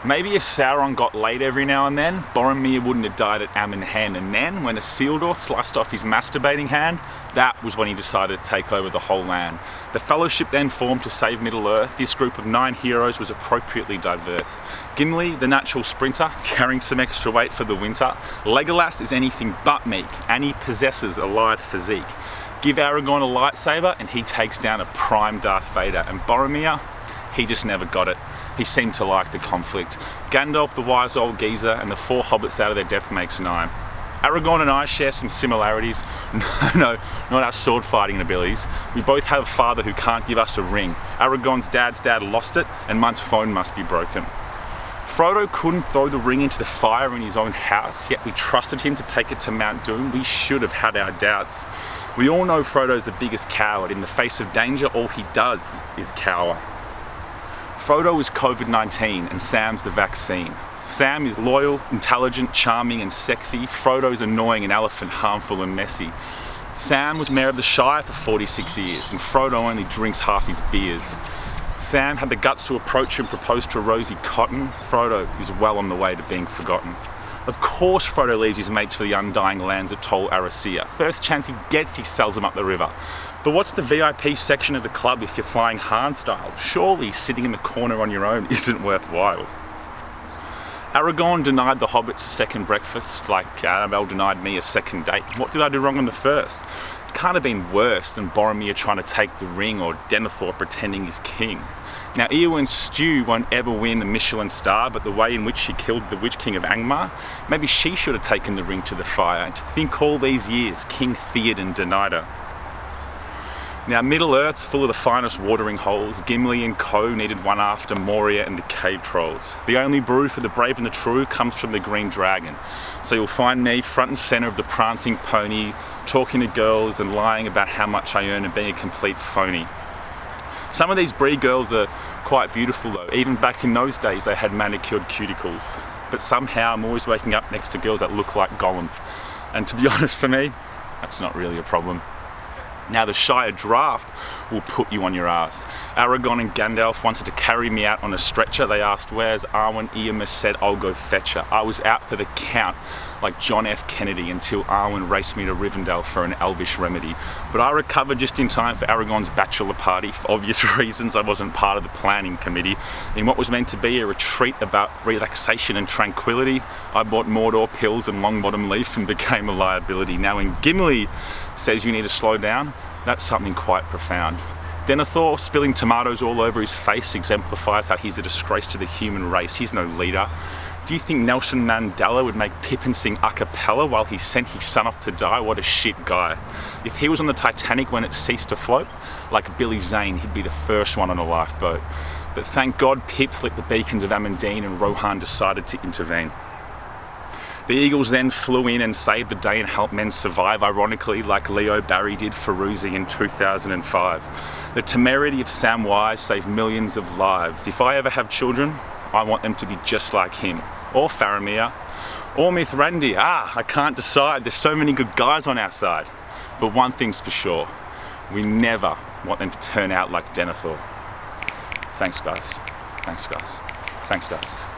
Maybe if Sauron got laid every now and then, Boromir wouldn't have died at Amon, and then when Isildur sliced off his masturbating hand, that was when he decided to take over the whole land. The Fellowship then formed to save Middle-earth. This group of 9 heroes was appropriately diverse. Gimli, the natural sprinter, carrying some extra weight for the winter. Legolas is anything but meek, and he possesses a lithe physique. Give Aragorn a lightsaber and he takes down a prime Darth Vader, and Boromir, he just never got it. He seemed to like the conflict. Gandalf, the wise old geezer, and the 4 hobbits out of their depth makes 9. Aragorn and I share some similarities. No, not our sword fighting abilities. We both have a father who can't give us a ring. Aragorn's dad's dad lost it, and mine's phone must be broken. Frodo couldn't throw the ring into the fire in his own house, yet we trusted him to take it to Mount Doom. We should have had our doubts. We all know Frodo's the biggest coward. In the face of danger, all he does is cower. Frodo is COVID-19 and Sam's the vaccine. Sam is loyal, intelligent, charming and sexy. Frodo's annoying and elephant, harmful and messy. Sam was mayor of the Shire for 46 years and Frodo only drinks half his beers. Sam had the guts to approach and propose to Rosie Cotton. Frodo is well on the way to being forgotten. Of course Frodo leaves his mates for the undying lands of Tol Eressëa. First chance he gets, he sells them up the river. But what's the VIP section of the club if you're flying Han style? Surely sitting in the corner on your own isn't worthwhile. Aragorn denied the hobbits a second breakfast, like Annabelle denied me a second date. What did I do wrong on the first? It can't have been worse than Boromir trying to take the ring or Denethor pretending he's king. Now Eowyn's stew won't ever win a Michelin star, but the way in which she killed the Witch King of Angmar, maybe she should have taken the ring to the fire. And to think all these years, King Theoden denied her. Now Middle-earth's full of the finest watering holes. Gimli and co needed one after Moria and the cave trolls. The only brew for the brave and the true comes from the Green Dragon. So you'll find me front and centre of the prancing pony, talking to girls and lying about how much I earn and being a complete phony. Some of these Bree girls are quite beautiful though. Even back in those days they had manicured cuticles. But somehow I'm always waking up next to girls that look like Gollum. And to be honest, for me, that's not really a problem. Now the Shire draft will put you on your ass. Aragorn and Gandalf wanted to carry me out on a stretcher. They asked, "Where's Arwen?" Eomer said, "I'll go fetch her." I was out for the count like John F. Kennedy until Arwen raced me to Rivendell for an elvish remedy. But I recovered just in time for Aragorn's bachelor party. For obvious reasons, I wasn't part of the planning committee. In what was meant to be a retreat about relaxation and tranquility, I bought Mordor pills and Longbottom Leaf and became a liability. Now when Gimli says you need to slow down, that's something quite profound. Denethor spilling tomatoes all over his face exemplifies how he's a disgrace to the human race. He's no leader. Do you think Nelson Mandela would make Pippin sing a cappella while he sent his son off to die? What a shit guy. If he was on the Titanic when it ceased to float, like Billy Zane, he'd be the first one on a lifeboat. But thank God Pips lit the beacons of Amundine and Rohan decided to intervene. The Eagles then flew in and saved the day and helped men survive, ironically like Leo Barry did for Ruzi in 2005. The temerity of Samwise saved millions of lives. If I ever have children, I want them to be just like him, or Faramir, or Mithrandir. I can't decide, there's so many good guys on our side. But one thing's for sure, we never want them to turn out like Denethor. Thanks guys, thanks guys, thanks guys.